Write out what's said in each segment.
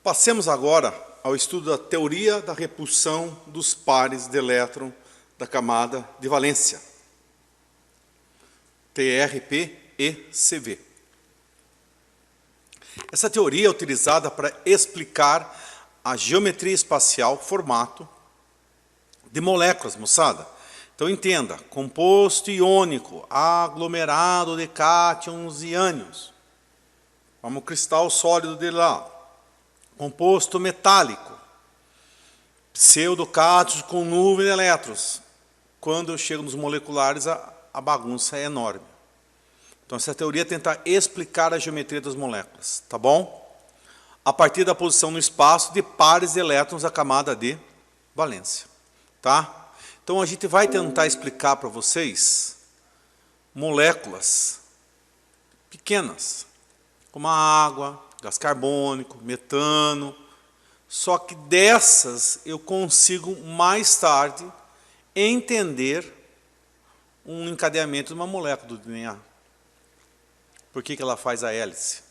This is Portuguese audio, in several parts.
Passemos agora ao estudo da teoria da repulsão dos pares de elétron da camada de valência, TRP e CV. Essa teoria é utilizada para explicar a geometria espacial, formato de moléculas, moçada. Então entenda, composto iônico, aglomerado de cátions e ânions, como o cristal sólido de lá. Composto metálico, pseudocátions com nuvem de elétrons. Quando eu chego nos moleculares, a bagunça é enorme. Então essa teoria tenta explicar a geometria das moléculas, tá bom? A partir da posição no espaço de pares de elétrons da camada de valência, tá? Então a gente vai tentar explicar para vocês moléculas pequenas, como a água, gás carbônico, metano, só que dessas eu consigo mais tarde entender um encadeamento de uma molécula do DNA. Por que ela faz a hélice?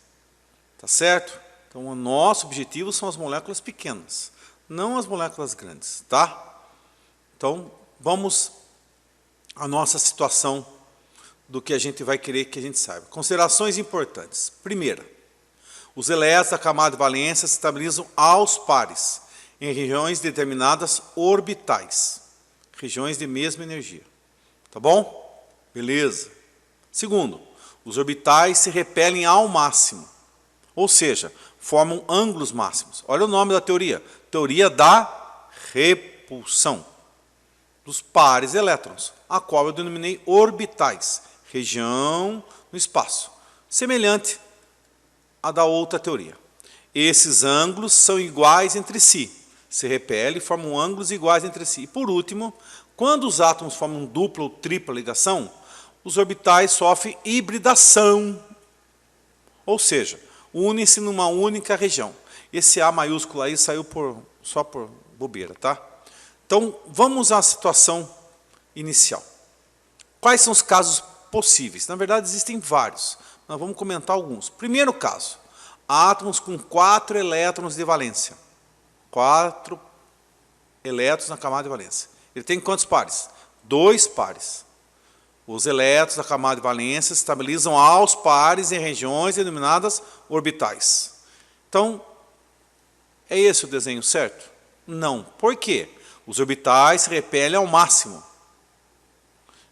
Tá certo? Então o nosso objetivo são as moléculas pequenas, não as moléculas grandes, tá? Então vamos à nossa situação do que a gente vai querer que a gente saiba. Considerações importantes. Primeira, os elétrons da camada de valência se estabilizam aos pares, em regiões determinadas orbitais, regiões de mesma energia. Tá bom? Beleza. Segundo, os orbitais se repelem ao máximo, ou seja, formam ângulos máximos. Olha o nome da teoria. Teoria da repulsão dos pares de elétrons, a qual eu denominei orbitais, região no espaço, semelhante a da outra teoria. Esses ângulos são iguais entre si, se repelem e formam ângulos iguais entre si. E por último, quando os átomos formam dupla ou tripla ligação, os orbitais sofrem hibridação, ou seja, unem-se numa única região. Esse A maiúsculo aí saiu só por bobeira, tá? Então, vamos à situação inicial. Quais são os casos possíveis? Na verdade, existem vários. Nós vamos comentar alguns. Primeiro caso, átomos com 4 elétrons de valência. 4 elétrons na camada de valência. Ele tem quantos pares? 2 pares. Os elétrons da camada de valência se estabilizam aos pares em regiões denominadas orbitais. Então, é esse o desenho certo? Não. Por quê? Os orbitais se repelem ao máximo.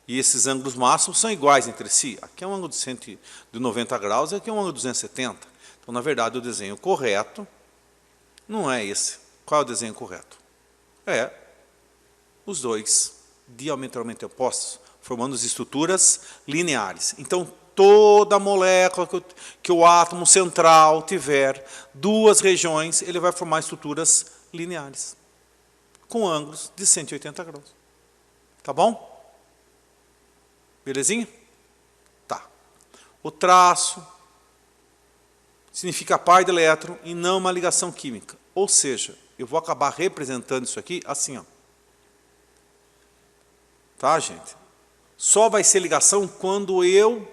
E esses ângulos máximos são iguais entre si. Aqui é um ângulo de 90 graus e aqui é um ângulo de 270. Então, na verdade, o desenho correto não é esse. Qual é o desenho correto? É os dois diametralmente opostos, formando as estruturas lineares. Então, toda molécula que o átomo central tiver 2 regiões, ele vai formar estruturas lineares, com ângulos de 180 graus. Tá bom? Belezinha? Tá. O traço significa par de elétron e não uma ligação química. Ou seja, eu vou acabar representando isso aqui assim, ó. Tá, gente? Só vai ser ligação quando eu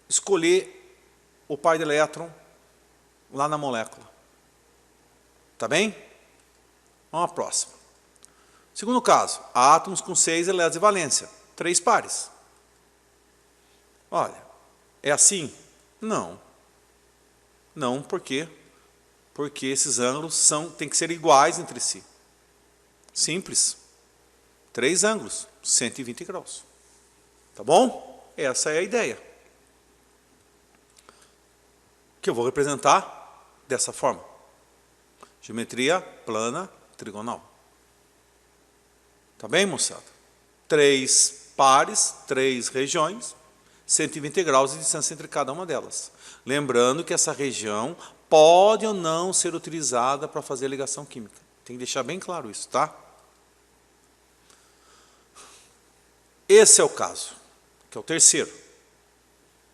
escolher o par de elétron lá na molécula. Tá bem? Vamos à próxima. Segundo caso, átomos com 6 elétrons de valência, 3 pares. Olha, é assim? Não. Não, por quê? Porque esses ângulos têm que ser iguais entre si. Simples. 3 ângulos, 120 graus. Tá bom? Essa é a ideia. Que eu vou representar dessa forma. Geometria plana trigonal. Tá bem, moçada? 3 pares, 3 regiões, 120 graus de distância entre cada uma delas. Lembrando que essa região pode ou não ser utilizada para fazer ligação química. Tem que deixar bem claro isso, tá? Esse é o caso, que é o terceiro,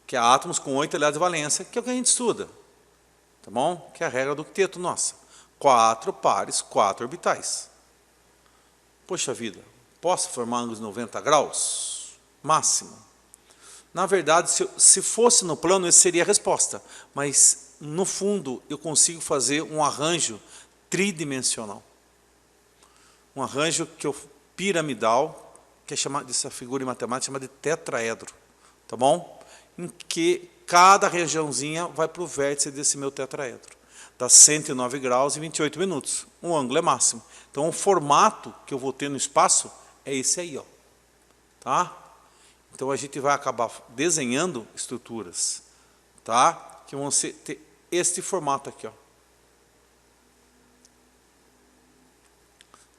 que é átomos com 8 elétrons de valência, que é o que a gente estuda, tá bom? Que é a regra do octeto nossa. 4 pares, 4 orbitais. Poxa vida, posso formar ângulos de 90 graus? Máximo. Na verdade, se fosse no plano, essa seria a resposta. Mas no fundo, eu consigo fazer um arranjo tridimensional. Um arranjo piramidal, que é chamado, essa figura em matemática chamada de tetraedro, tá bom? Em que cada regiãozinha vai para o vértice desse meu tetraedro. Dá 109 graus e 28 minutos. Um ângulo é máximo. Então, o formato que eu vou ter no espaço é esse aí, ó. Tá? Então, a gente vai acabar desenhando estruturas, tá? Que vão ter este formato aqui, ó.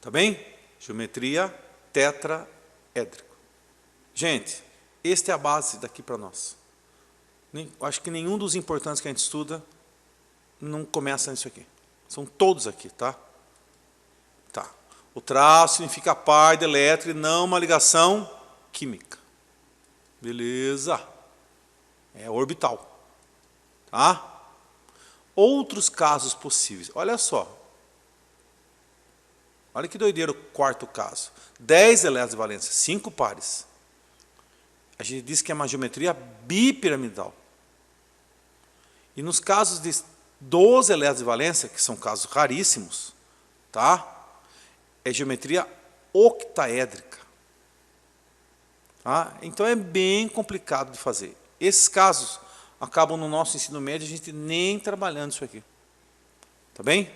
Tá bem? Geometria tetraédrico. Gente, esta é a base daqui para nós. Acho que nenhum dos importantes que a gente estuda não começa nisso aqui. São todos aqui, tá? Tá. O traço significa par de elétron e não uma ligação química. Beleza. É orbital. Tá? Outros casos possíveis. Olha só. Olha que doideira o quarto caso. 10 elétrons de valência, 5 pares. A gente diz que é uma geometria bipiramidal. E nos casos de 12 elétrons de valência, que são casos raríssimos, tá? É geometria octaédrica. Tá? Então é bem complicado de fazer. Esses casos acabam no nosso ensino médio, a gente nem trabalhando isso aqui. Tá bem?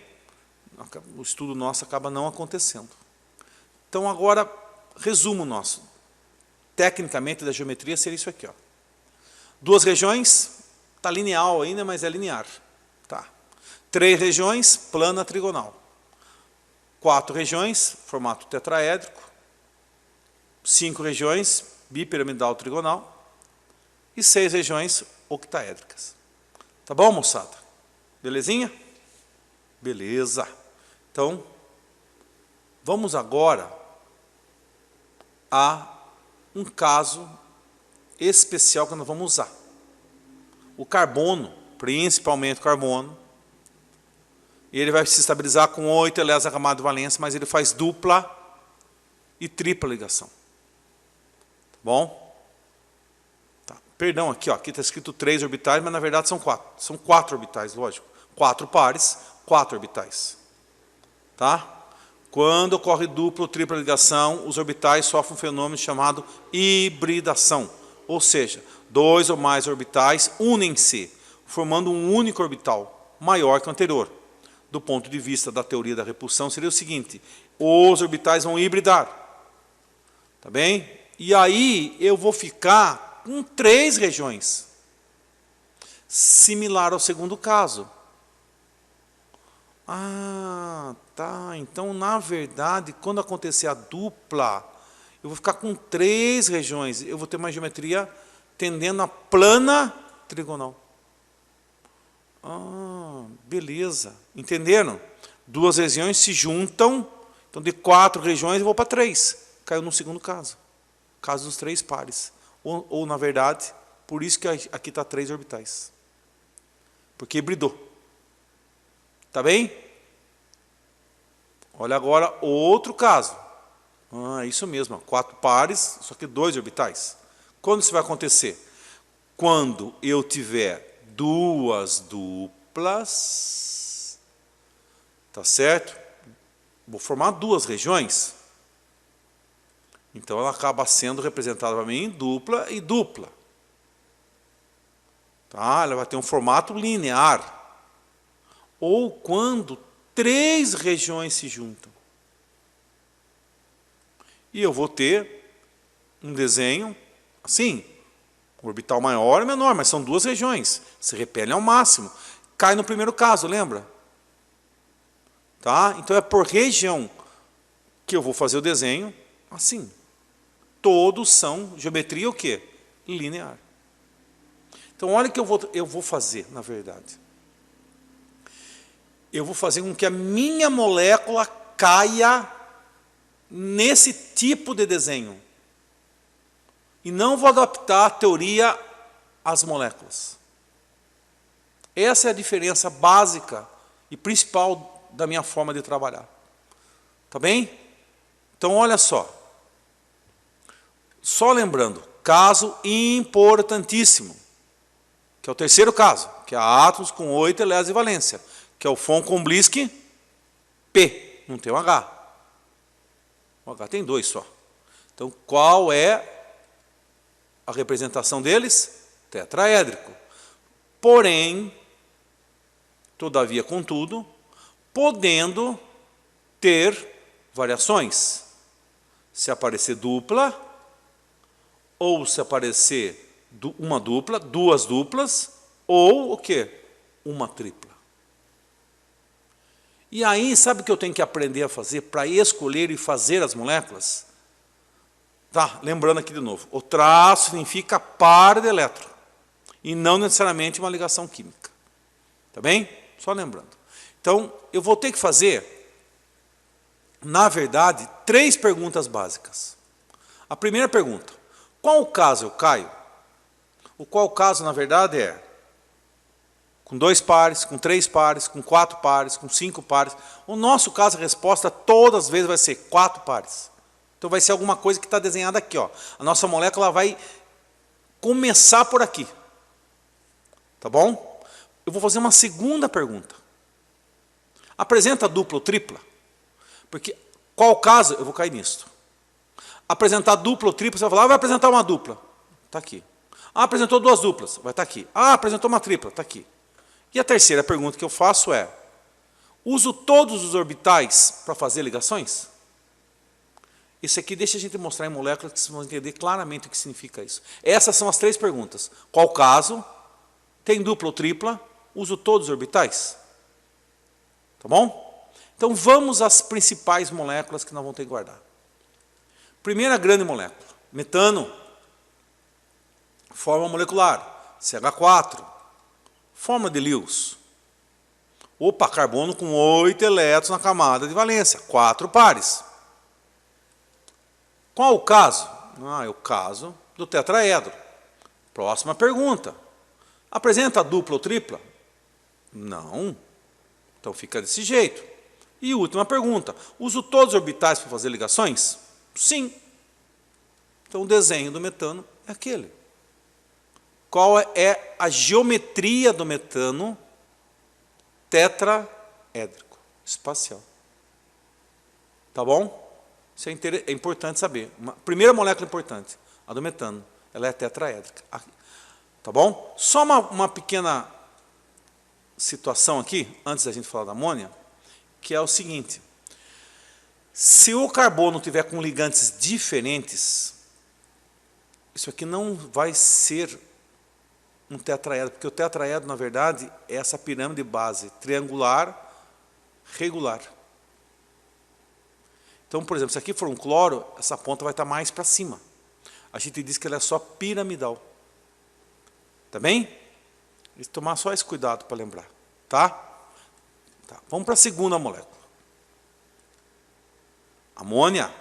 O estudo nosso acaba não acontecendo. Então agora, resumo nosso. Tecnicamente da geometria seria isso aqui, ó. 2 regiões, está lineal ainda, mas é linear. Tá. 3 regiões, plana trigonal. 4 regiões, formato tetraédrico. 5 regiões, bipiramidal trigonal. E 6 regiões octaédricas. Tá bom, moçada? Belezinha? Beleza. Então, vamos agora a um caso especial que nós vamos usar. O carbono, principalmente o carbono, ele vai se estabilizar com 8 elétrons na camada de valência, mas ele faz dupla e tripla ligação. Tá bom? Tá. Perdão, aqui está escrito 3 orbitais, mas na verdade são 4. São 4 orbitais, lógico. 4 pares, 4 orbitais. Tá? Quando ocorre dupla ou tripla ligação, os orbitais sofrem um fenômeno chamado hibridação. Ou seja, 2 ou mais orbitais unem-se, formando um único orbital, maior que o anterior. Do ponto de vista da teoria da repulsão, seria o seguinte: os orbitais vão hibridar. Tá bem? E aí eu vou ficar com 3 regiões. Similar ao segundo caso. Ah, tá. Então, na verdade, quando acontecer a dupla, eu vou ficar com 3 regiões. Eu vou ter uma geometria tendendo a plana trigonal. Ah, beleza. Entenderam? 2 regiões se juntam. Então, de 4 regiões, eu vou para 3. Caiu no segundo caso. Caso dos 3 pares. Ou, na verdade, por isso que aqui está 3 orbitais. Porque hibridou. Tá bem? Olha agora outro caso. Ah, isso mesmo, 4 pares, só que 2 orbitais. Quando isso vai acontecer? Quando eu tiver 2 duplas, tá certo? Vou formar 2 regiões. Então ela acaba sendo representada para mim em dupla e dupla. Tá? Ela vai ter um formato linear. Ou quando 3 regiões se juntam. E eu vou ter um desenho assim, um orbital maior e menor, mas são 2 regiões. Se repelem ao máximo. Cai no primeiro caso, lembra? Tá? Então é por região que eu vou fazer o desenho assim. Todos são geometria o quê? Linear. Então olha o que eu vou fazer, na verdade. Eu vou fazer com que a minha molécula caia nesse tipo de desenho. E não vou adaptar a teoria às moléculas. Essa é a diferença básica e principal da minha forma de trabalhar. Tá bem? Então, olha só. Só lembrando, caso importantíssimo, que é o terceiro caso, que é átomos com 8 elétrons de valência, que é o von Komplinsky P, não tem um H. O H tem 2 só. Então, qual é a representação deles? Tetraédrico. Porém, todavia, contudo, podendo ter variações. Se aparecer dupla, ou se aparecer uma dupla, duas duplas, ou o quê? Uma tripla. E aí, sabe o que eu tenho que aprender a fazer para escolher e fazer as moléculas? Tá, lembrando aqui de novo, o traço significa par de elétron, e não necessariamente uma ligação química. Tá bem? Só lembrando. Então, eu vou ter que fazer, na verdade, 3 perguntas básicas. A primeira pergunta, qual caso eu caio? O qual caso, na verdade, é com 2 pares, com 3 pares, com 4 pares, com 5 pares. O nosso caso, a resposta todas as vezes vai ser 4 pares. Então vai ser alguma coisa que está desenhada aqui. Ó. A nossa molécula vai começar por aqui. Tá bom? Eu vou fazer uma segunda pergunta. Apresenta dupla ou tripla? Porque qual caso eu vou cair nisso? Apresentar dupla ou tripla, você vai falar, vai apresentar uma dupla. Está aqui. Ah, apresentou 2 duplas, vai estar aqui. Ah, apresentou uma tripla, está aqui. E a terceira pergunta que eu faço é, uso todos os orbitais para fazer ligações? Isso aqui deixa a gente mostrar em moléculas que vocês vão entender claramente o que significa isso. Essas são as 3 perguntas. Qual caso? Tem dupla ou tripla? Uso todos os orbitais? Tá bom? Então vamos às principais moléculas que nós vamos ter que guardar. Primeira grande molécula, metano. Forma molecular, CH4. Forma de Lewis. Opa, carbono com 8 elétrons na camada de valência, 4 pares. Qual o caso? Ah, é o caso do tetraedro. Próxima pergunta. Apresenta dupla ou tripla? Não. Então fica desse jeito. E última pergunta. Uso todos os orbitais para fazer ligações? Sim. Então o desenho do metano é aquele. Qual é a geometria do metano tetraédrico espacial? Tá bom? Isso é importante saber. Primeira molécula importante, a do metano, ela é tetraédrica. Tá bom? Só uma pequena situação aqui, antes da gente falar da amônia, que é o seguinte. Se o carbono tiver com ligantes diferentes, isso aqui não vai ser um tetraedro, porque o tetraedro, na verdade, é essa pirâmide base triangular, regular. Então, por exemplo, se aqui for um cloro, essa ponta vai estar mais para cima. A gente diz que ela é só piramidal. Tá bem? Tem que tomar só esse cuidado para lembrar. Tá? Tá. Vamos para a segunda molécula. Amônia.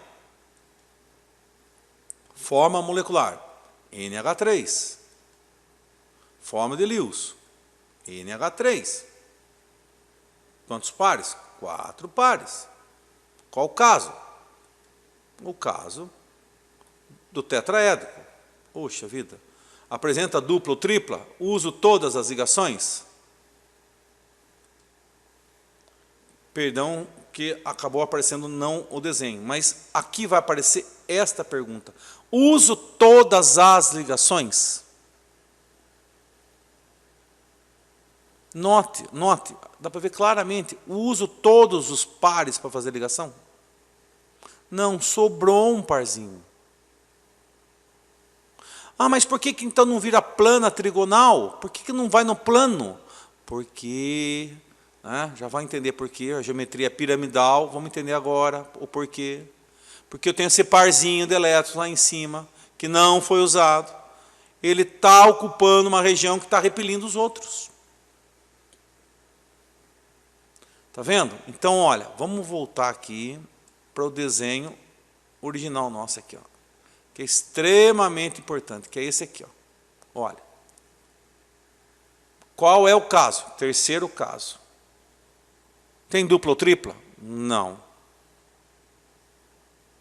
Forma molecular, NH3. Forma de Lewis, NH3. Quantos pares? 4 pares. Qual o caso? O caso do tetraédrico. Poxa vida. Apresenta dupla ou tripla? Uso todas as ligações? Perdão que acabou aparecendo não o desenho, mas aqui vai aparecer esta pergunta. Uso todas as ligações? Note, dá para ver claramente, uso todos os pares para fazer ligação? Não, sobrou um parzinho. Ah, mas por que então não vira plana trigonal? Por que não vai no plano? Porque, já vai entender por quê, a geometria é piramidal, vamos entender agora o porquê. Porque eu tenho esse parzinho de elétrons lá em cima, que não foi usado. Ele está ocupando uma região que está repelindo os outros. Está vendo? Então, olha, vamos voltar aqui para o desenho original nosso aqui, ó, que é extremamente importante, que é esse aqui. Ó. Olha. Qual é o caso? Terceiro caso. Tem dupla ou tripla? Não.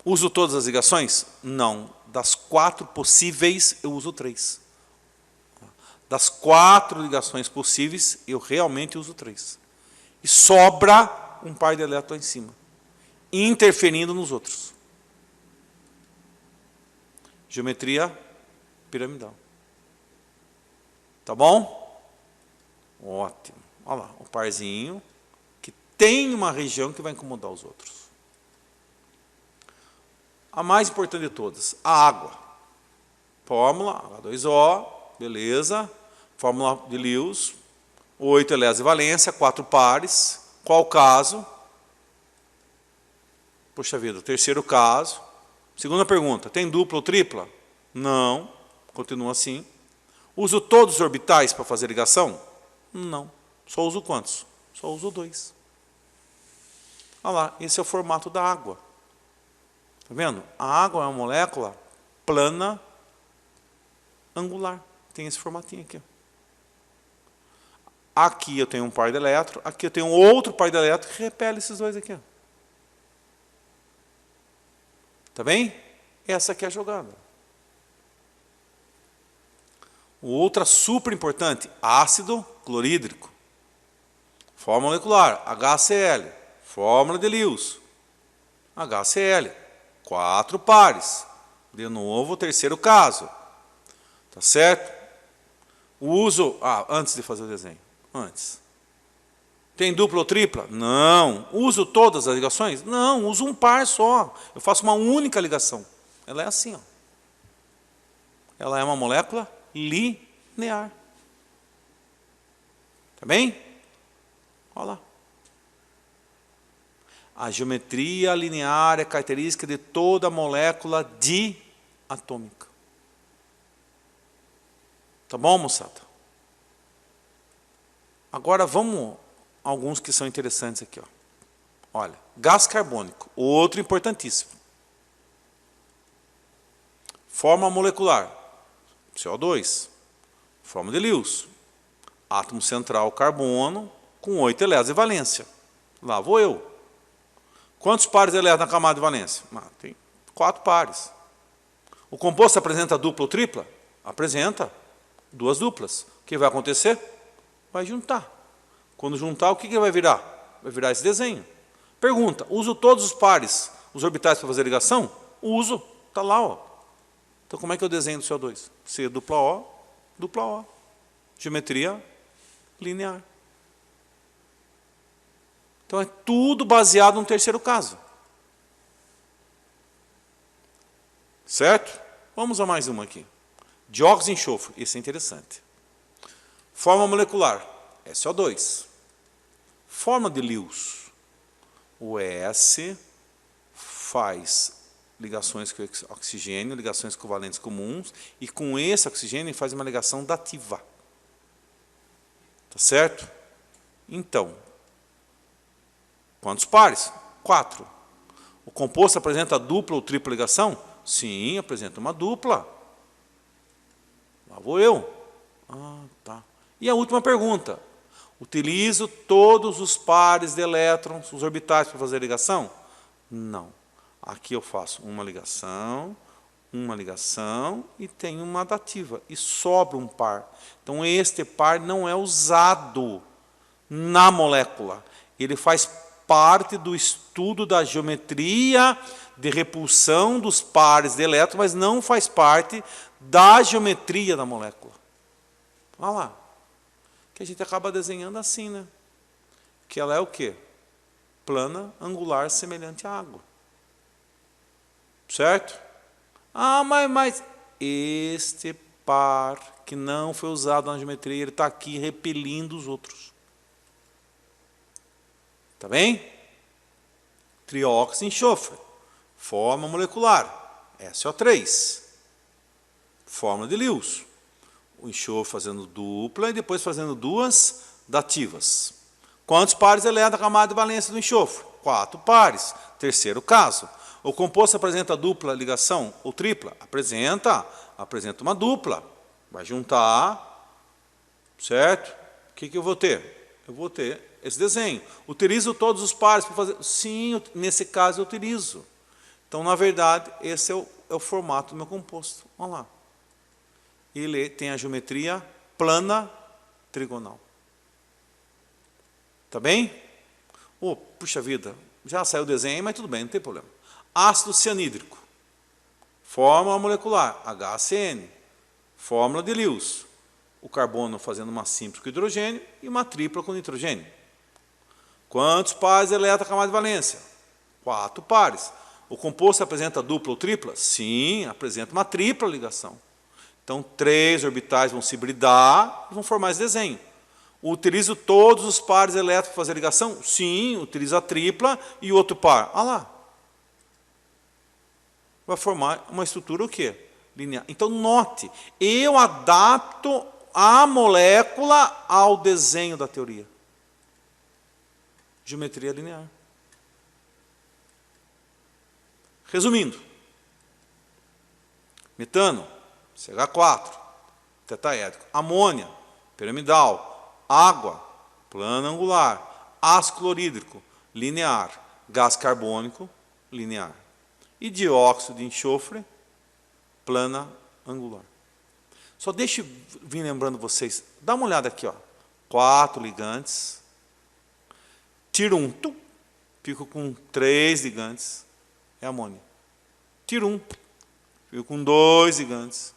Uso todas as ligações? Não. Das 4 possíveis, eu uso 3. Das 4 ligações possíveis, eu realmente uso 3. E sobra um par de elétrons lá em cima, interferindo nos outros. Geometria piramidal. Tá bom? Ótimo. Olha lá, o parzinho que tem uma região que vai incomodar os outros. A mais importante de todas, a água. Fórmula H2O, beleza. Fórmula de Lewis, 8 elétrons de valência, 4 pares. Qual o caso? Puxa vida, o terceiro caso. Segunda pergunta, tem dupla ou tripla? Não, continua assim. Uso todos os orbitais para fazer ligação? Não. Só uso quantos? Só uso 2. Olha lá, esse é o formato da água. Está vendo? A água é uma molécula plana, angular. Tem esse formatinho aqui. Aqui eu tenho um par de elétrons, aqui eu tenho outro par de elétrons que repele esses dois aqui. Tá bem? Essa aqui é a jogada. Outra super importante, ácido clorídrico. Fórmula molecular, HCl. Fórmula de Lewis, HCl. 4 pares. De novo, o terceiro caso. Tá certo? Uso... antes de fazer o desenho. Antes. Tem dupla ou tripla? Não. Uso todas as ligações? Não, uso um par só. Eu faço uma única ligação. Ela é assim, ó. Ela é uma molécula linear. Tá bem? Olha lá. A geometria linear é característica de toda molécula diatômica. Tá bom, moçada? Agora vamos a alguns que são interessantes aqui. Ó. Olha, gás carbônico, outro importantíssimo. Fórmula molecular, CO2. Fórmula de Lewis, átomo central carbono com 8 elétrons de valência. Lá vou eu. Quantos pares de elétrons na camada de valência? Tem 4 pares. O composto apresenta dupla ou tripla? Apresenta 2 duplas. O que vai acontecer? Vai juntar. Quando juntar, o que vai virar? Vai virar esse desenho. Pergunta, uso todos os pares, os orbitais para fazer ligação? Uso, está lá. Ó. Então, como é que eu desenho do CO2? C dupla O, dupla O. Geometria linear. Então, é tudo baseado no terceiro caso. Certo? Vamos a mais uma aqui. Dióxido de enxofre. Esse é interessante. Fórmula molecular. SO2. Fórmula de Lewis. O S faz ligações com oxigênio, ligações covalentes comuns, e com esse oxigênio faz uma ligação dativa. Tá certo? Então, quantos pares? 4. O composto apresenta dupla ou tripla ligação? Sim, apresenta uma dupla. Lá vou eu. Tá. E a última pergunta. Utilizo todos os pares de elétrons, os orbitais, para fazer ligação? Não. Aqui eu faço uma ligação e tenho uma dativa. E sobra um par. Então, este par não é usado na molécula. Ele faz parte do estudo da geometria de repulsão dos pares de elétrons, mas não faz parte da geometria da molécula. Olha lá. Que a gente acaba desenhando assim, né? Que ela é o quê? Plana, angular, semelhante à água. Certo? Mas este par que não foi usado na geometria, ele está aqui repelindo os outros. Tá bem? Trióxido de enxofre. Fórmula molecular. SO3. Fórmula de Lewis. O enxofre fazendo dupla e depois fazendo 2 dativas. Quantos pares de elétrons na camada de valência do enxofre? 4 pares. Terceiro caso. O composto apresenta dupla ligação ou tripla? Apresenta uma dupla. Vai juntar, certo? O que eu vou ter? Eu vou ter esse desenho. Utilizo todos os pares para fazer? Sim, nesse caso eu utilizo. Então, na verdade, esse é o formato do meu composto. Olha lá. Ele tem a geometria plana trigonal. Tá bem? Oh, puxa vida, já saiu o desenho aí, mas tudo bem, não tem problema. Ácido cianídrico. Fórmula molecular, HCN. Fórmula de Lewis. O carbono fazendo uma simples com hidrogênio e uma tripla com nitrogênio. Quantos pares elétrons camada de valência? 4 pares. O composto apresenta dupla ou tripla? Sim, apresenta uma tripla ligação. Então, 3 orbitais vão se hibridar e vão formar esse desenho. Utilizo todos os pares elétricos para fazer ligação? Sim, utilizo a tripla e outro par. Olha lá. Vai formar uma estrutura o quê? Linear. Então, note, eu adapto a molécula ao desenho da teoria. Geometria linear. Resumindo, metano, CH4, tetraédrico, amônia, piramidal, água, plano angular, ácido clorídrico, linear, gás carbônico, linear, e dióxido de enxofre, plana angular. Só deixa eu vir lembrando vocês, dá uma olhada aqui, ó, 4 ligantes, tiro um, fico com 3 ligantes, é amônia. Tiro um, fico com 2 ligantes.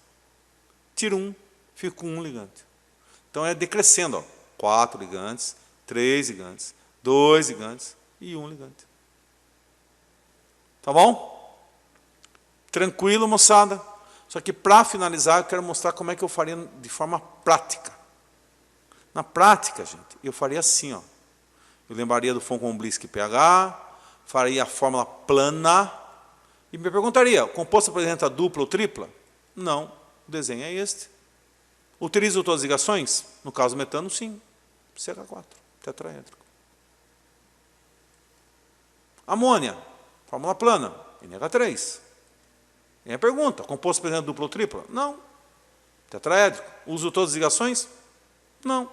Tiro um, fico com 1 ligante. Então é decrescendo, ó, 4 ligantes, 3 ligantes, 2 ligantes e 1 ligante. Tá bom? Tranquilo, moçada? Só que para finalizar, eu quero mostrar como é que eu faria de forma prática. Na prática, gente, eu faria assim, ó. Eu lembraria do Von-Komplinsky pH, faria a fórmula plana e me perguntaria, o composto apresenta dupla ou tripla? Não, o desenho é este. Utilizo todas as ligações? No caso do metano, sim. CH4, tetraédrico. Amônia, fórmula plana, NH3. E a pergunta, composto apresenta dupla ou tripla? Não. Tetraédrico. Uso todas as ligações? Não.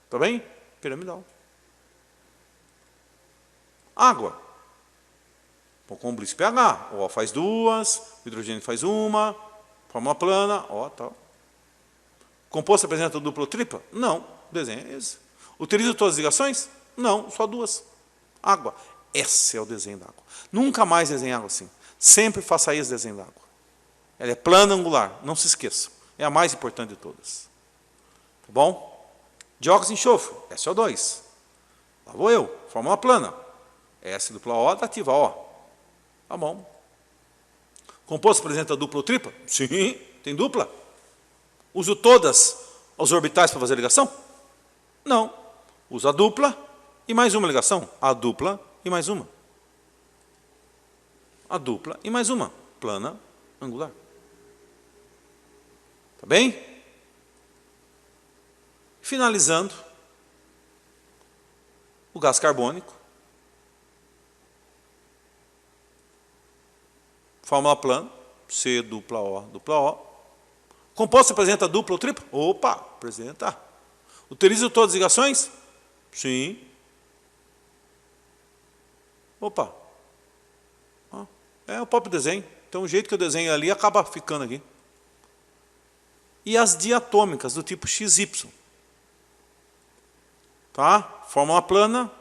Tá bem? Piramidal. Água. Com Bliss pH. O O faz 2, o hidrogênio faz 1, fórmula plana, ó, tal. Composto apresenta dupla ou tripla? Não. O desenho é esse. Utilizo todas as ligações? Não, só 2. Água. Esse é o desenho da água. Nunca mais desenhe água assim. Sempre faça aí esse desenho da água. Ela é plana angular, não se esqueçam. É a mais importante de todas. Tá bom? Dióxido de enxofre, SO2. Lá vou eu, fórmula plana. S dupla O dativa O. Tá bom. Composto apresenta dupla ou tripla? Sim, tem dupla. Uso todas os orbitais para fazer ligação? Não. Uso a dupla e mais uma ligação. A dupla e mais uma. A dupla e mais uma. Plana angular. Tá bem? Finalizando, o gás carbônico. Fórmula plana, C dupla O. Composto apresenta dupla ou tripla? Opa, apresenta. Utilizo todas as ligações? Sim. Opa. É o próprio desenho. Então o jeito que eu desenho ali acaba ficando aqui. E as diatômicas do tipo XY. Tá? Fórmula plana.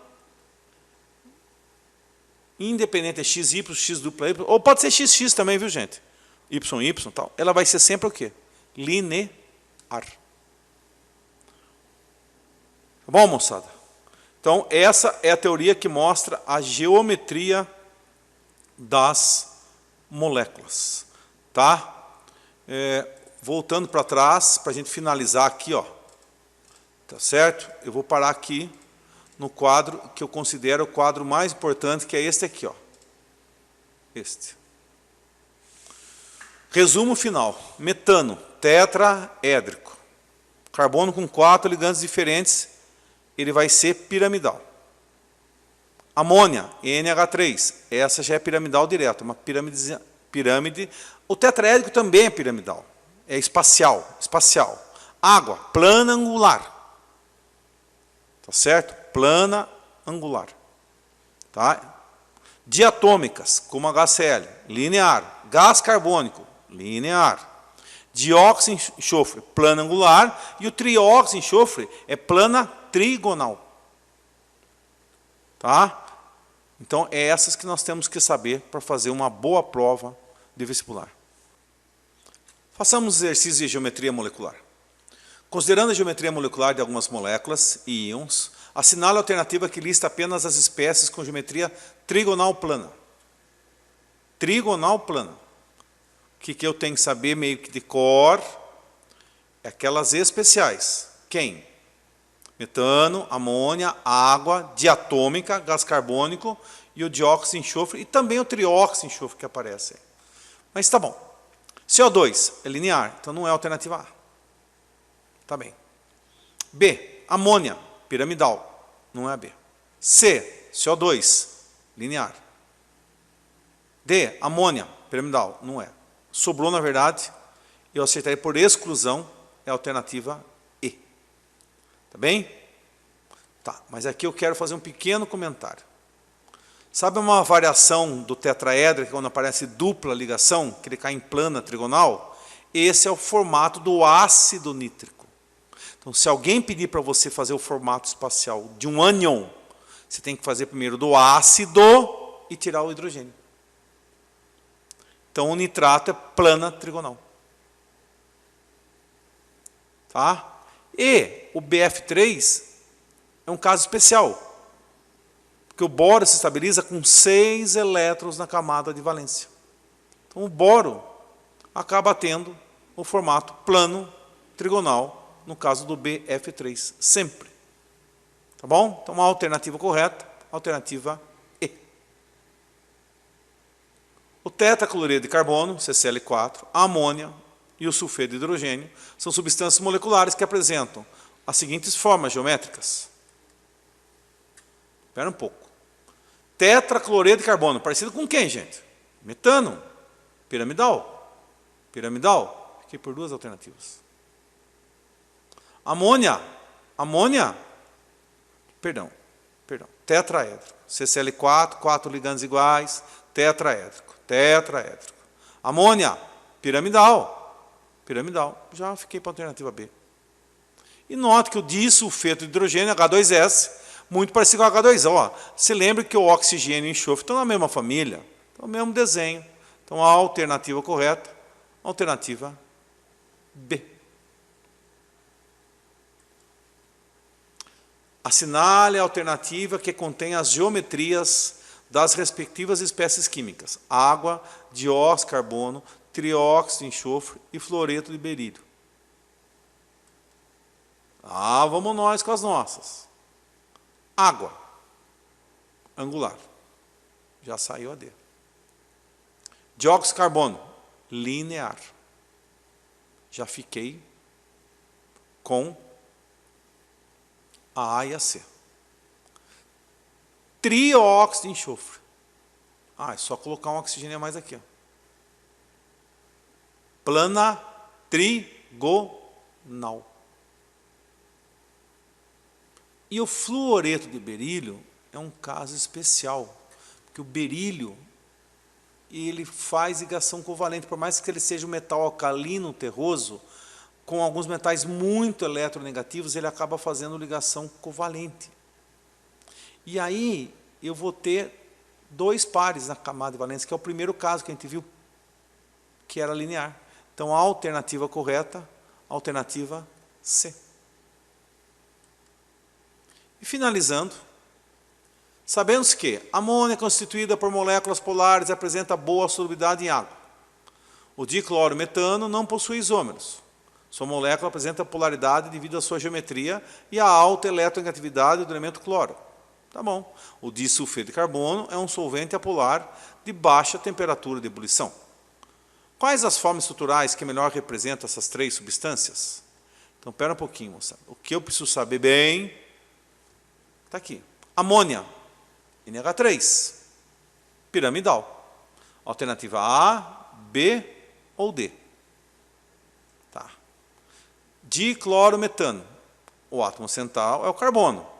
Independente é XY, X dupla Y, ou pode ser XX também, viu, gente? YY e tal. Ela vai ser sempre o quê? Linear. Tá bom, moçada? Então, essa é a teoria que mostra a geometria das moléculas. Tá? Voltando para trás, para a gente finalizar aqui, ó. Tá certo? Eu vou parar aqui no quadro que eu considero o quadro mais importante, que é este aqui, ó. Este. Resumo final. Metano, tetraédrico. Carbono com 4 ligantes diferentes, ele vai ser piramidal. Amônia, NH3. Essa já é piramidal direta, uma pirâmide. O tetraédrico também é piramidal. É espacial. Água, plana angular. Tá certo? Plana angular. Tá? Diatômicas, como HCl, linear. Gás carbônico, linear. Dióxido de enxofre, plana angular, e o trióxido de enxofre é plana trigonal. Tá? Então, é essas que nós temos que saber para fazer uma boa prova de vestibular. Façamos exercícios de geometria molecular. Considerando a geometria molecular de algumas moléculas e íons, assinale a alternativa que lista apenas as espécies com geometria trigonal plana. Trigonal plana. O que eu tenho que saber meio que de cor? É aquelas especiais. Quem? Metano, amônia, água, diatômica, gás carbônico e o dióxido de enxofre e também o trióxido de enxofre que aparece aí. Mas tá bom. CO2 é linear, então não é a alternativa A. Tá bem. B, amônia, piramidal, não é a B. C, CO2, linear. D, amônia, piramidal, não é. Sobrou, na verdade, eu acertarei por exclusão, é a alternativa E. Tá bem? Tá, mas aqui eu quero fazer um pequeno comentário. Sabe uma variação do tetraedro, quando aparece dupla ligação, que ele cai em plana trigonal? Esse é o formato do ácido nítrico. Então, se alguém pedir para você fazer o formato espacial de um ânion, você tem que fazer primeiro do ácido e tirar o hidrogênio. Então, o nitrato é plana trigonal. Tá? E o BF3 é um caso especial, porque o boro se estabiliza com 6 elétrons na camada de valência. Então, o boro acaba tendo o formato plano trigonal, no caso do BF3, sempre. Tá bom? Então, a alternativa correta, alternativa E. O tetracloreto de carbono, CCl4, a amônia e o sulfeto de hidrogênio são substâncias moleculares que apresentam as seguintes formas geométricas. Espera um pouco. Tetracloreto de carbono, parecido com quem, gente? Metano, piramidal. Piramidal, fiquei por duas alternativas. Amônia, tetraédrico. CCl4, 4 ligandos iguais, tetraédrico. Amônia, piramidal. Já fiquei para a alternativa B. E note que o disulfeto de hidrogênio, H2S, muito parecido com H2O. Se lembre que o oxigênio e o enxofre estão na mesma família, estão no mesmo desenho. Então, a alternativa correta, alternativa B. Assinale a alternativa que contém as geometrias das respectivas espécies químicas: água, dióxido de carbono, trióxido de enxofre e fluoreto de berílio. Ah, vamos nós com as nossas. Água, angular. Já saiu a D. Dióxido de carbono, linear. Já fiquei com a e a C. Trióxido de enxofre. É só colocar um oxigênio a mais aqui. Ó. Plana trigonal. E o fluoreto de berílio é um caso especial, porque o berílio ele faz ligação covalente, por mais que ele seja um metal alcalino terroso, com alguns metais muito eletronegativos, ele acaba fazendo ligação covalente. E aí eu vou ter 2 pares na camada de valência, que é o primeiro caso que a gente viu, que era linear. Então, a alternativa correta, alternativa C. E finalizando, sabemos que a amônia constituída por moléculas polares apresenta boa solubilidade em água. O diclorometano não possui isômeros. Sua molécula apresenta polaridade devido à sua geometria e à alta eletronegatividade do elemento cloro. Tá bom. O disulfeto de carbono é um solvente apolar de baixa temperatura de ebulição. Quais as formas estruturais que melhor representam essas 3 substâncias? Então, espera um pouquinho, moçada. O que eu preciso saber bem está aqui. Amônia, NH3, piramidal. Alternativa A, B ou D. Tá. Diclorometano. O átomo central é o carbono.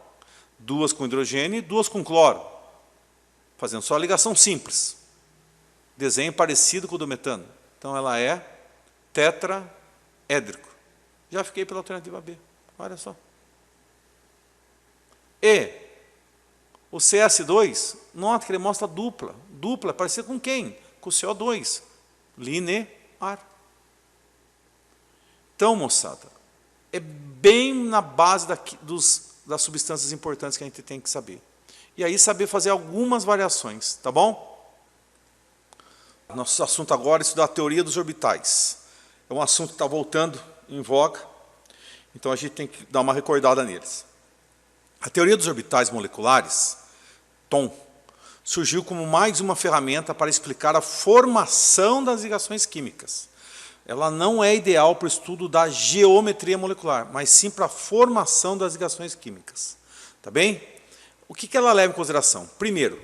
2 com hidrogênio e 2 com cloro. Fazendo só a ligação simples. Desenho parecido com o do metano. Então, ela é tetraédrico. édrico. Já fiquei pela alternativa B. Olha só. E o CS2, nota que ele mostra dupla. Dupla, parecia com quem? Com o CO2. Linear. Então, moçada, é bem na base das substâncias importantes que a gente tem que saber. E aí saber fazer algumas variações, tá bom? Nosso assunto agora é estudar a teoria dos orbitais. É um assunto que está voltando em voga, então a gente tem que dar uma recordada neles. A teoria dos orbitais moleculares, TOM, surgiu como mais uma ferramenta para explicar a formação das ligações químicas. Ela não é ideal para o estudo da geometria molecular, mas sim para a formação das ligações químicas. Tá bem? O que ela leva em consideração? Primeiro,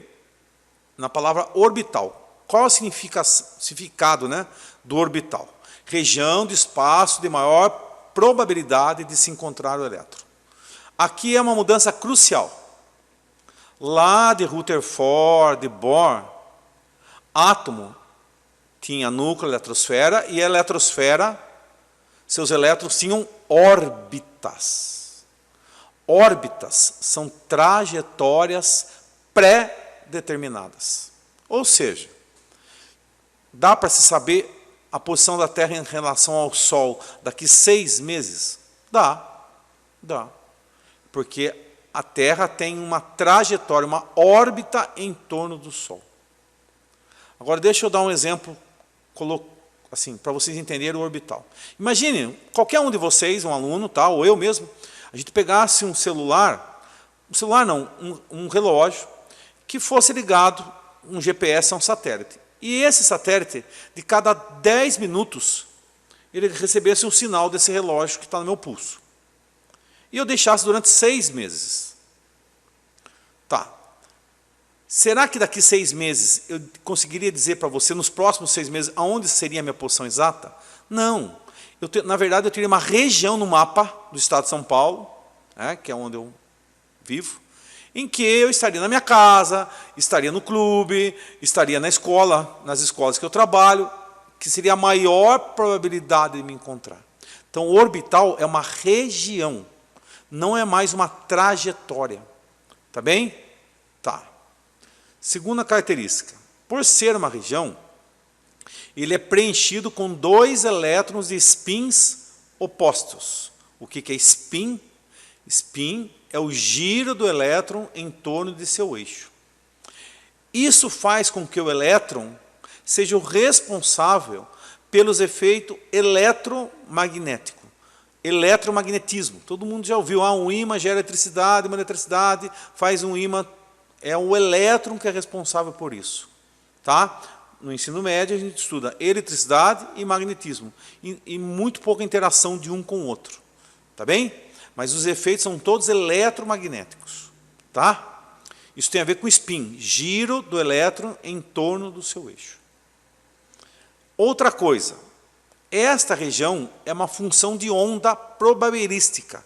na palavra orbital. Qual é o significado, né, do orbital? Região de espaço de maior probabilidade de se encontrar o elétron. Aqui é uma mudança crucial. Lá de Rutherford, de Bohr, átomo tinha núcleo, eletrosfera, e a eletrosfera, seus elétrons tinham órbitas. Órbitas são trajetórias pré-determinadas. Ou seja, dá para se saber a posição da Terra em relação ao Sol daqui 6 meses? Dá. Porque a Terra tem uma trajetória, uma órbita em torno do Sol. Agora deixa eu dar um exemplo, assim, para vocês entenderem o orbital. Imagine, qualquer um de vocês, um aluno, tá, ou eu mesmo, a gente pegasse um relógio, que fosse ligado, um GPS a um satélite. E esse satélite, de cada 10 minutos, ele recebesse um sinal desse relógio que está no meu pulso. E eu deixasse durante 6 meses. Tá. Será que daqui 6 meses eu conseguiria dizer para você, nos próximos 6 meses, aonde seria a minha posição exata? Não. Na verdade, eu teria uma região no mapa do estado de São Paulo, que é onde eu vivo, em que eu estaria na minha casa, estaria no clube, estaria na escola, nas escolas que eu trabalho, que seria a maior probabilidade de me encontrar. Então, o orbital é uma região, não é mais uma trajetória. Tá bem? Tá. Segunda característica, por ser uma região, ele é preenchido com 2 elétrons de spins opostos. O que é spin? Spin é o giro do elétron em torno de seu eixo. Isso faz com que o elétron seja o responsável pelos efeitos eletromagnéticos. Eletromagnetismo. Todo mundo já ouviu, um ímã gera eletricidade, uma eletricidade faz um ímã. É o elétron que é responsável por isso. Tá? No ensino médio a gente estuda eletricidade e magnetismo. E muito pouca interação de um com o outro. Tá bem? Mas os efeitos são todos eletromagnéticos. Tá? Isso tem a ver com spin, giro do elétron em torno do seu eixo. Outra coisa, esta região é uma função de onda probabilística,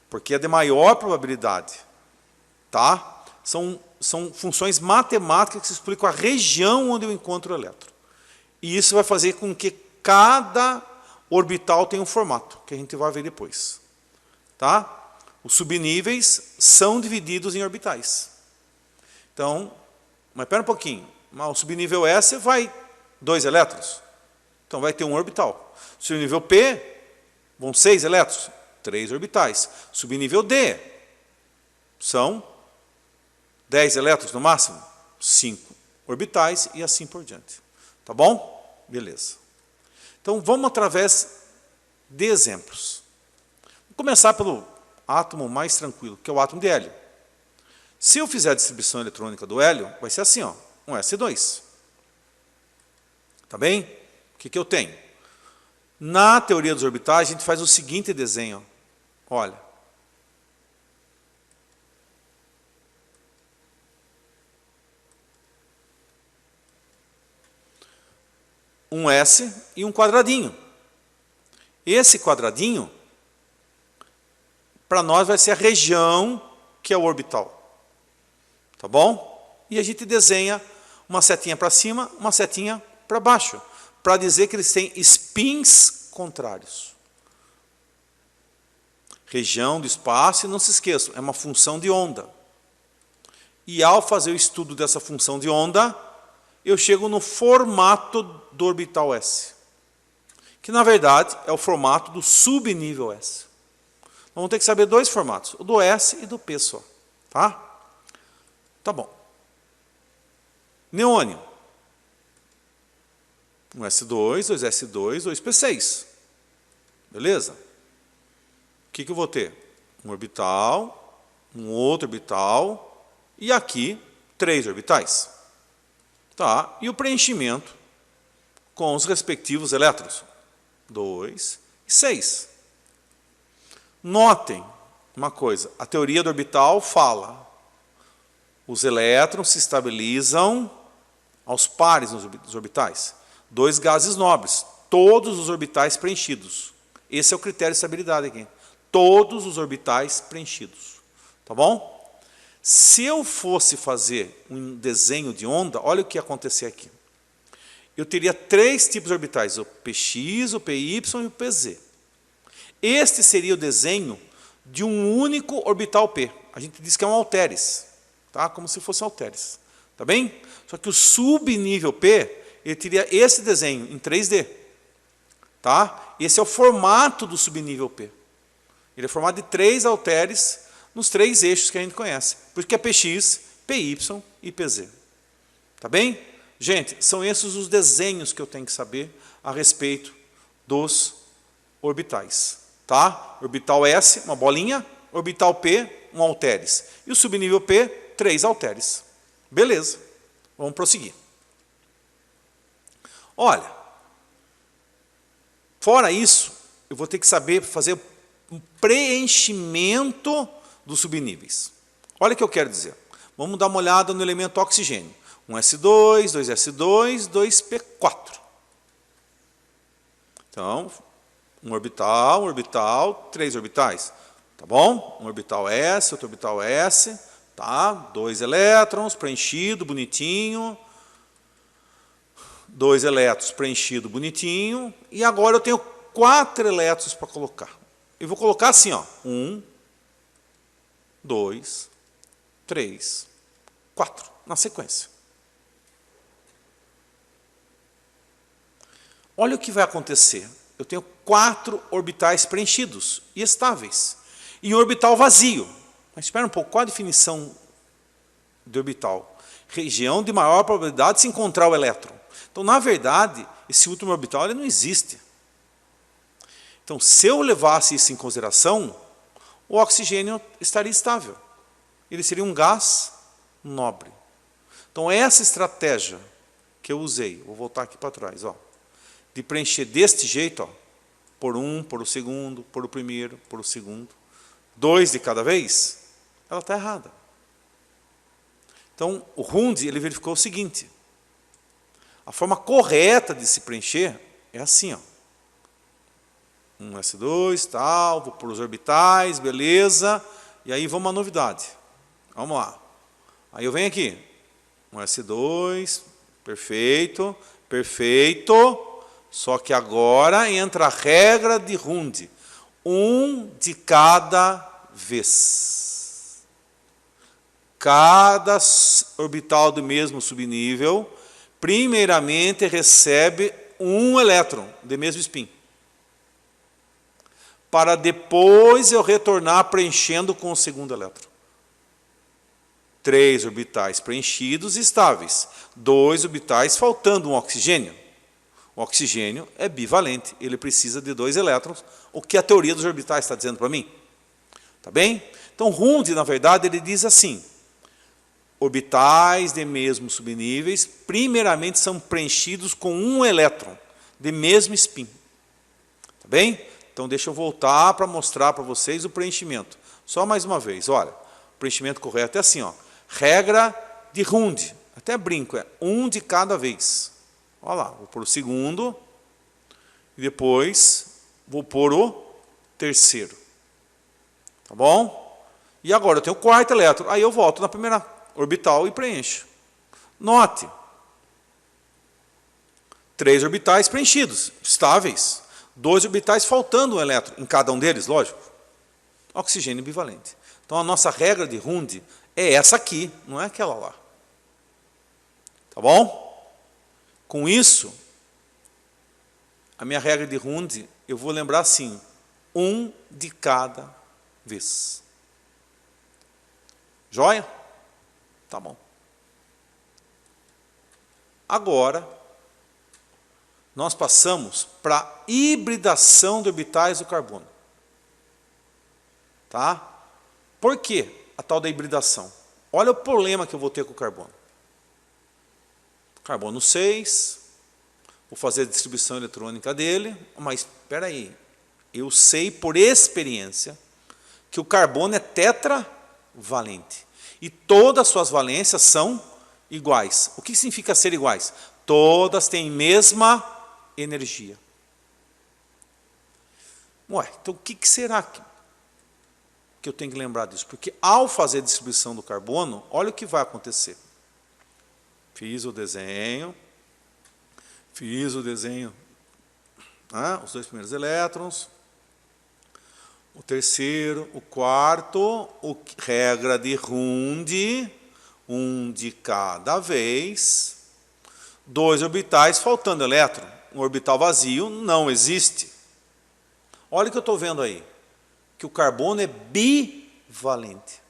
porque é de maior probabilidade. Tá? São funções matemáticas que explicam a região onde eu encontro o elétron. E isso vai fazer com que cada orbital tenha um formato, que a gente vai ver depois. Tá? Os subníveis são divididos em orbitais. Então, mas espera um pouquinho. O subnível S vai 2 elétrons. Então vai ter um orbital. Subnível P, vão 6 elétrons. 3 orbitais. Subnível D, são 10 elétrons no máximo. 5 orbitais e assim por diante. Tá bom? Beleza. Então vamos através de exemplos. Vou começar pelo átomo mais tranquilo, que é o átomo de hélio. Se eu fizer a distribuição eletrônica do hélio, vai ser assim, um S2. Tá bem? O que eu tenho? Na teoria dos orbitais, a gente faz o seguinte desenho. Olha. Um S e um quadradinho. Esse quadradinho, para nós, vai ser a região que é o orbital. Tá bom? E a gente desenha uma setinha para cima, uma setinha para baixo, para dizer que eles têm spins contrários. Região do espaço, e não se esqueçam, é uma função de onda. E ao fazer o estudo dessa função de onda, eu chego no formato do orbital S, que na verdade é o formato do subnível S. Vamos ter que saber dois formatos, o do S e do P só. Tá? Tá bom. Neônio. 1s2, 2s2, 2p6. Beleza? O que eu vou ter? Um orbital, um outro orbital, e aqui 3 orbitais. Tá? E o preenchimento com os respectivos elétrons. 2 e 6. Notem uma coisa, a teoria do orbital fala, os elétrons se estabilizam aos pares nos orbitais. 2 gases nobres, todos os orbitais preenchidos. Esse é o critério de estabilidade aqui. Todos os orbitais preenchidos. Tá bom? Se eu fosse fazer um desenho de onda, olha o que ia acontecer aqui. Eu teria 3 tipos de orbitais, o Px, o Py e o Pz. Este seria o desenho de um único orbital P. A gente diz que é um halteres, tá? Como se fosse um halteres. Tá bem? Só que o subnível P, ele teria esse desenho em 3D. Tá? Esse é o formato do subnível P. Ele é formado de 3 halteres nos 3 eixos que a gente conhece. Por isso que é Px, Py e Pz. Tá bem? Gente, são esses os desenhos que eu tenho que saber a respeito dos orbitais. Tá? Orbital S, uma bolinha. Orbital P, um halteres. E o subnível P, 3 halteres. Beleza. Vamos prosseguir. Olha, fora isso, eu vou ter que saber fazer um preenchimento dos subníveis. Olha o que eu quero dizer. Vamos dar uma olhada no elemento oxigênio. 1s2, 2s2, 2p4. Então, um orbital, 3 orbitais. Tá bom? Um orbital S, outro orbital S. Tá? 2 elétrons, preenchido, bonitinho. 2 elétrons, preenchido, bonitinho. E agora eu tenho 4 elétrons para colocar. Eu vou colocar assim, ó. 1, 2, 3, 4, na sequência. Olha o que vai acontecer. Eu tenho 4 orbitais preenchidos e estáveis. E um orbital vazio. Mas espera um pouco, qual a definição de orbital? Região de maior probabilidade de se encontrar o elétron. Então, na verdade, esse último orbital ele não existe. Então, se eu levasse isso em consideração, o oxigênio estaria estável. Ele seria um gás nobre. Então, essa estratégia que eu usei, vou voltar aqui para trás, ó, de preencher deste jeito, ó, por um, por o segundo, por o primeiro, por o segundo, 2 de cada vez, ela está errada. Então, o Hund, ele verificou o seguinte, a forma correta de se preencher é assim, ó. 1s2, tal, vou por os orbitais, beleza, e aí vamos à novidade. Vamos lá. Aí eu venho aqui, 1s2, perfeito, perfeito, só que agora entra a regra de Hund, 1 de cada vez. Cada orbital do mesmo subnível, primeiramente recebe um elétron de mesmo spin, para depois eu retornar preenchendo com o segundo elétron. 3 orbitais preenchidos e estáveis, 2 orbitais faltando um oxigênio. O oxigênio é bivalente, ele precisa de 2 elétrons, o que a teoria dos orbitais está dizendo para mim. Tá bem? Então, Hund, na verdade, ele diz assim, orbitais de mesmo subníveis, primeiramente são preenchidos com um elétron de mesmo spin. Tá bem? Então, deixa eu voltar para mostrar para vocês o preenchimento. Só mais uma vez, olha, o preenchimento correto é assim, ó, regra de Hund, até brinco, é 1 de cada vez. Olha lá, vou pôr o segundo, e depois vou pôr o terceiro. Tá bom? E agora eu tenho o 4º elétron, aí eu volto na primeira orbital e preencho. Note, 3 orbitais preenchidos, estáveis. 2 orbitais faltando um elétron em cada um deles, lógico. Oxigênio bivalente. Então a nossa regra de Hund é essa aqui, não é aquela lá. Tá bom? Com isso, a minha regra de Hund, eu vou lembrar assim, um de cada vez. Joia? Tá bom. Agora, nós passamos para a hibridação de orbitais do carbono. Tá? Por quê a tal da hibridação? Olha o problema que eu vou ter com o carbono. Carbono 6, vou fazer a distribuição eletrônica dele, mas espera aí, eu sei por experiência que o carbono é tetravalente. E todas as suas valências são iguais. O que significa ser iguais? Todas têm mesma energia. Ué, então o que será que eu tenho que lembrar disso? Porque ao fazer a distribuição do carbono, olha o que vai acontecer. Fiz o desenho, os 2 primeiros elétrons, o terceiro, o quarto, regra de Hund, um de cada vez, 2 orbitais faltando elétron. Um orbital vazio não existe. Olha o que eu estou vendo aí, que o carbono é bivalente.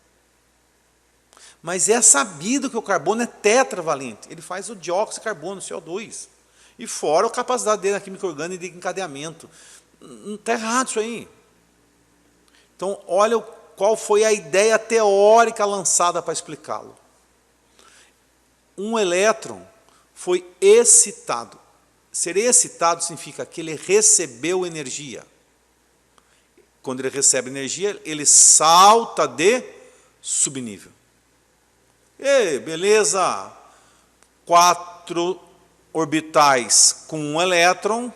Mas é sabido que o carbono é tetravalente. Ele faz o dióxido de carbono, CO2. E fora a capacidade dele na química orgânica de encadeamento. Não está errado isso aí. Então, olha qual foi a ideia teórica lançada para explicá-lo. Um elétron foi excitado. Ser excitado significa que ele recebeu energia. Quando ele recebe energia, ele salta de subnível. Ei, beleza, 4 orbitais com um elétron,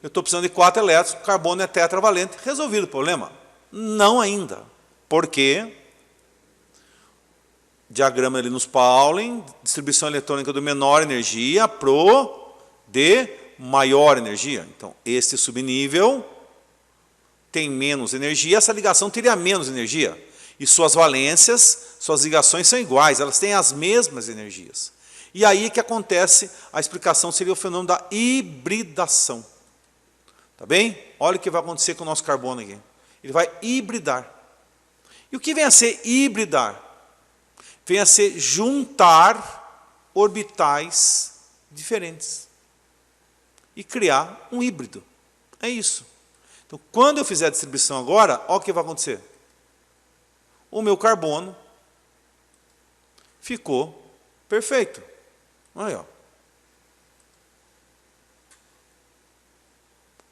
eu estou precisando de 4 elétrons, o carbono é tetravalente. Resolvido o problema? Não ainda. Por quê? Diagrama ali nos Pauling, distribuição eletrônica do menor energia pro de maior energia. Então, este subnível tem menos energia, essa ligação teria menos energia. E suas valências, suas ligações são iguais, elas têm as mesmas energias. E aí que acontece, a explicação seria o fenômeno da hibridação. Tá bem? Olha o que vai acontecer com o nosso carbono aqui. Ele vai hibridar. E o que vem a ser hibridar? Vem a ser juntar orbitais diferentes. E criar um híbrido. É isso. Então, quando eu fizer a distribuição agora, olha o que vai acontecer. O meu carbono ficou perfeito. Olha aí, ó.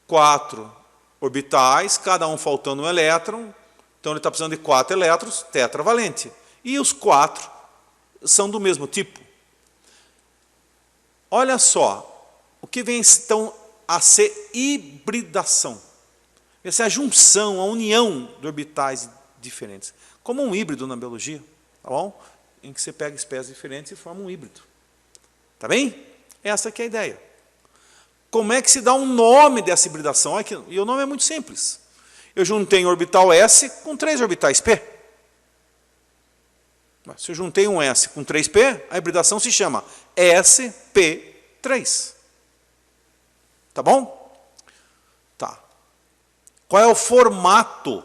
4 orbitais, cada um faltando um elétron. Então, ele está precisando de 4 elétrons, tetravalente. E os 4 são do mesmo tipo. Olha só, o que vem então a ser hibridação. Essa é a junção, a união de orbitais diferentes. Como um híbrido na biologia, tá bom? Em que você pega espécies diferentes e forma um híbrido. Tá bem? Essa que é a ideia. Como é que se dá um nome dessa hibridação? E o nome é muito simples. Eu juntei um orbital S com 3 orbitais P. Se eu juntei um S com 3P, a hibridação se chama sp3. Tá bom? Tá. Qual é o formato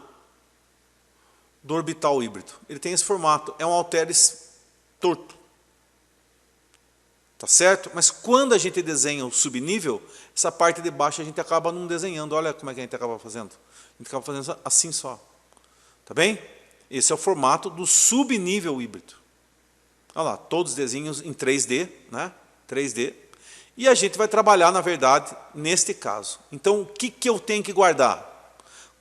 do orbital híbrido? Ele tem esse formato, é um halteres torto. Tá certo? Mas quando a gente desenha o subnível, essa parte de baixo a gente acaba não desenhando. Olha como é que a gente acaba fazendo. A gente acaba fazendo assim só. Tá bem? Esse é o formato do subnível híbrido. Olha lá, todos os desenhos em 3D, né? 3D. E a gente vai trabalhar, na verdade, neste caso. Então, o que eu tenho que guardar?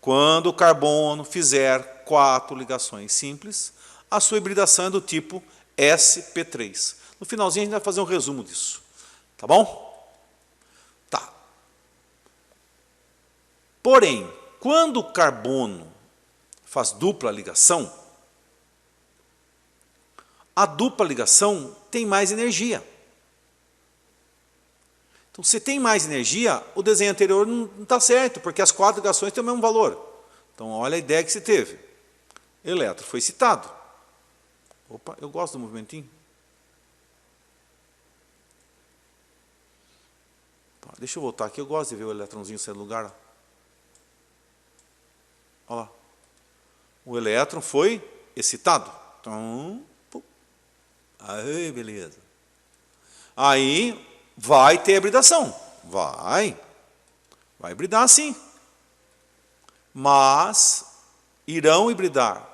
Quando o carbono fizer 4 ligações simples, a sua hibridação é do tipo sp3. No finalzinho, a gente vai fazer um resumo disso. Tá bom? Tá. Porém, quando o carbono faz dupla ligação, a dupla ligação tem mais energia. Então, se tem mais energia, o desenho anterior não está certo, porque as 4 ligações têm o mesmo valor. Então, olha a ideia que se teve. Elétron foi citado. Opa, eu gosto do movimentinho. Deixa eu voltar aqui, eu gosto de ver o elétronzinho sair do lugar. Olha lá. O elétron foi excitado. Então, aí, beleza. Aí vai ter hibridação. Vai hibridar sim. Mas irão hibridar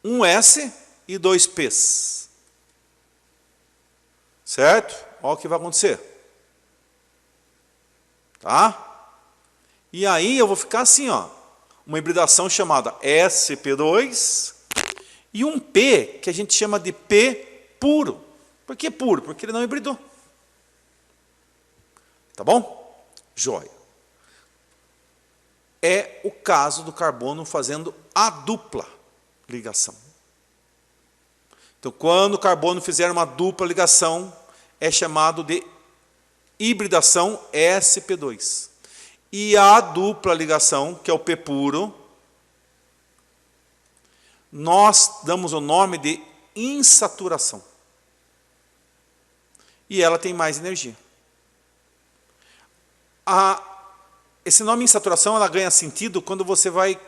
um S e 2 P's. Certo? Olha o que vai acontecer. Tá? E aí eu vou ficar assim, ó. Uma hibridação chamada sp2 e um P que a gente chama de P puro. Por que puro? Porque ele não hibridou. Tá bom? Joia. É o caso do carbono fazendo a dupla ligação. Então, quando o carbono fizer uma dupla ligação, é chamado de hibridação sp2. E a dupla ligação, que é o P puro, nós damos o nome de insaturação. E ela tem mais energia. Esse nome insaturação, ela ganha sentido quando você vai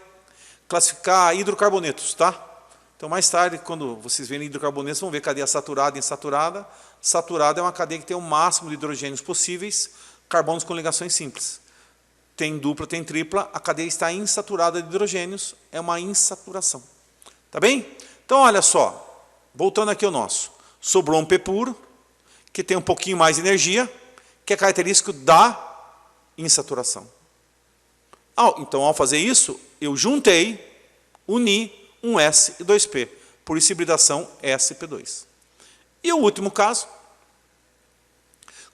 classificar hidrocarbonetos, tá? Então, mais tarde, quando vocês verem hidrocarbonetos, vão ver cadeia saturada e insaturada. Saturada é uma cadeia que tem o máximo de hidrogênios possíveis, carbonos com ligações simples. Tem dupla, tem tripla, a cadeia está insaturada de hidrogênios, é uma insaturação. Tá bem? Então, olha só, voltando aqui ao nosso. Sobrou um P puro, que tem um pouquinho mais de energia, que é característico da insaturação. Então, ao fazer isso, eu juntei, uni um S e 2 P. Por isso, hibridação sp2. E o último caso,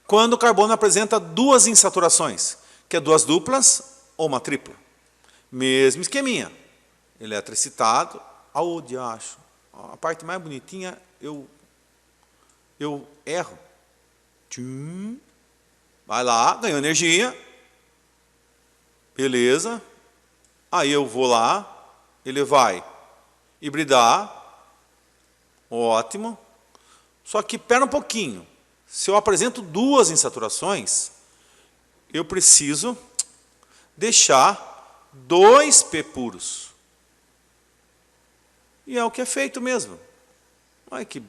quando o carbono apresenta 2 insaturações, que é 2 duplas ou uma tripla. Mesmo esqueminha. Elétron excitado, aonde acho? A parte mais bonitinha, eu erro. Vai lá, ganhou energia. Beleza. Aí eu vou lá, ele vai hibridar. Ótimo. Só que, pera um pouquinho. Se eu apresento 2 insaturações, eu preciso deixar 2 P puros. E é o que é feito mesmo. Olha que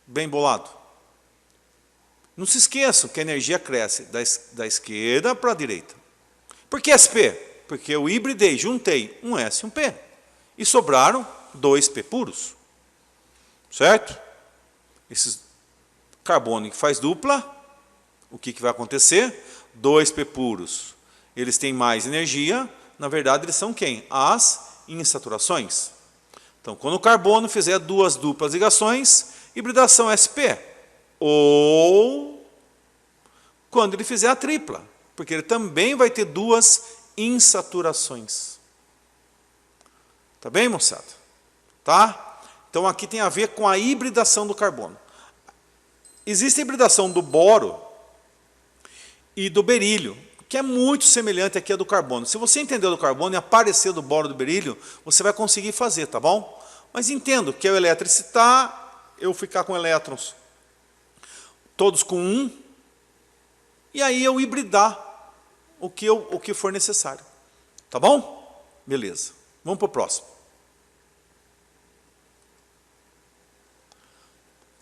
bem bolado. Não se esqueçam que a energia cresce da esquerda para a direita. Por que SP? Porque eu hibridei, juntei um S e um P. E sobraram 2 P puros. Certo? Esses carbono que faz dupla, o que vai acontecer? 2 P puros. Eles têm mais energia. Na verdade, eles são quem? As insaturações. Então, quando o carbono fizer 2 duplas ligações, hibridação SP. Ou quando ele fizer a tripla, porque ele também vai ter 2 insaturações. Tá bem, moçada? Tá? Então, aqui tem a ver com a hibridação do carbono. Existe a hibridação do boro e do berílio, que é muito semelhante aqui à do carbono. Se você entendeu do carbono e aparecer do boro e do berílio, você vai conseguir fazer, tá bom? Mas entendo que é o elétron excitar, eu ficar com elétrons todos com 1, e aí eu hibridar o que for necessário. Tá bom? Beleza. Vamos para o próximo.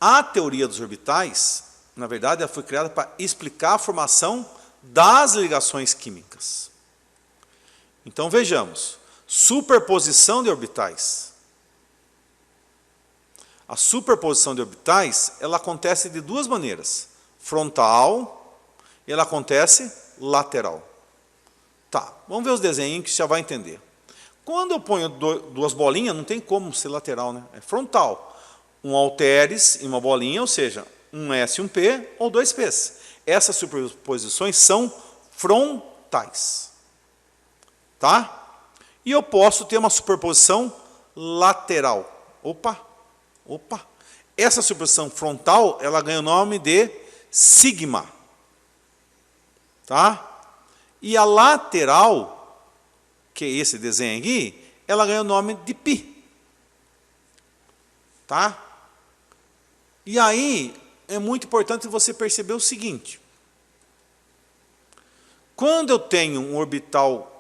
A teoria dos orbitais, na verdade, ela foi criada para explicar a formação das ligações químicas. Então, vejamos. Superposição de orbitais. A superposição de orbitais, ela acontece de 2 maneiras. Frontal e ela acontece lateral. Tá, vamos ver os desenhos que você já vai entender. Quando eu ponho 2 bolinhas, não tem como ser lateral, né? É frontal. Um halteres e uma bolinha, ou seja, um S e um P ou 2 P's. Essas superposições são frontais. Tá? E eu posso ter uma superposição lateral. Opa! Essa superposição frontal, ela ganha o nome de sigma. Tá? E a lateral, que é esse desenho aqui, ela ganha o nome de π. Tá? E aí, é muito importante você perceber o seguinte. Quando eu tenho um orbital,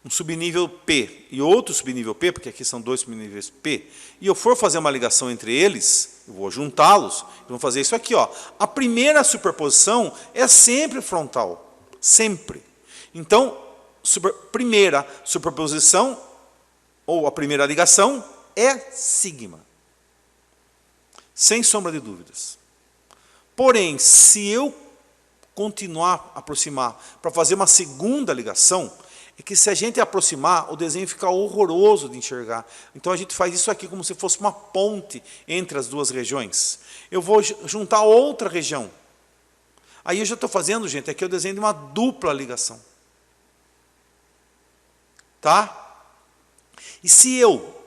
um subnível P e outro subnível P, porque aqui são dois subníveis P, e eu for fazer uma ligação entre eles, eu vou juntá-los, eu vou fazer isso aqui. Ó. A primeira superposição é sempre frontal, sempre. Então, primeira superposição, ou a primeira ligação, é sigma. Sem sombra de dúvidas. Porém, se eu continuar a aproximar para fazer uma segunda ligação, é que se a gente aproximar, o desenho fica horroroso de enxergar. Então a gente faz isso aqui como se fosse uma ponte entre as duas regiões. Eu vou juntar outra região. Aí eu já estou fazendo, gente, aqui é o desenho de uma dupla ligação. Tá? E se eu,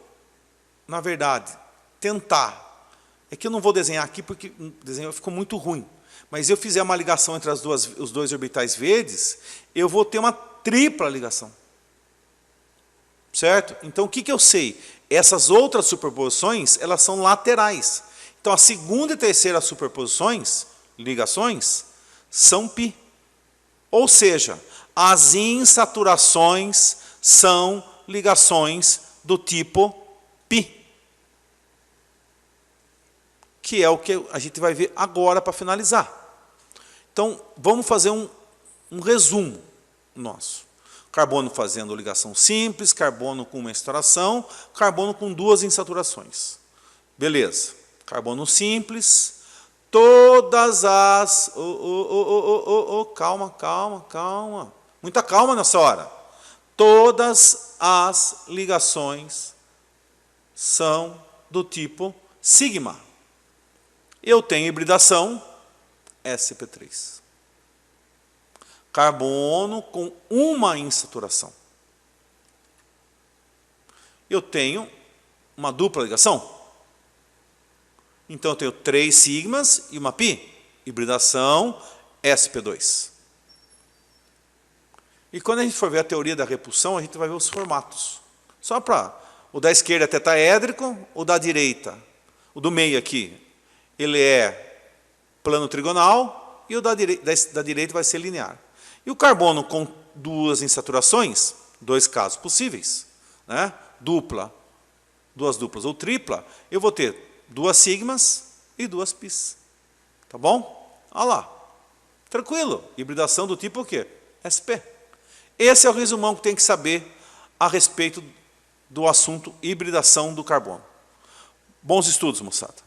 na verdade, tentar, é que eu não vou desenhar aqui porque o desenho ficou muito ruim, mas eu fizer uma ligação entre os dois orbitais verdes, eu vou ter uma tripla ligação. Certo? Então, o que eu sei? Essas outras superposições, elas são laterais. Então, a segunda e terceira superposições, ligações, são π. Ou seja, as insaturações são ligações do tipo π. Que é o que a gente vai ver agora para finalizar. Então, vamos fazer um resumo nosso. Carbono fazendo ligação simples, carbono com uma insaturação, carbono com duas insaturações. Beleza. Carbono simples, todas as... calma. Muita calma nessa hora. Todas as ligações são do tipo sigma. Eu tenho hibridação sp3. Carbono com uma insaturação. Eu tenho uma dupla ligação. Então eu tenho 3 sigmas e uma π. Hibridação sp2. E quando a gente for ver a teoria da repulsão, a gente vai ver os formatos. Só para o da esquerda é tetaédrico, o da direita, o do meio aqui, ele é plano trigonal e o da direita vai ser linear. E o carbono com duas insaturações, 2 casos possíveis, né? Duas duplas ou tripla, eu vou ter 2 sigmas e 2 πs. Tá bom? Olha lá. Tranquilo. Hibridação do tipo o quê? sp. Esse é o resumão que tem que saber a respeito do assunto hibridação do carbono. Bons estudos, moçada.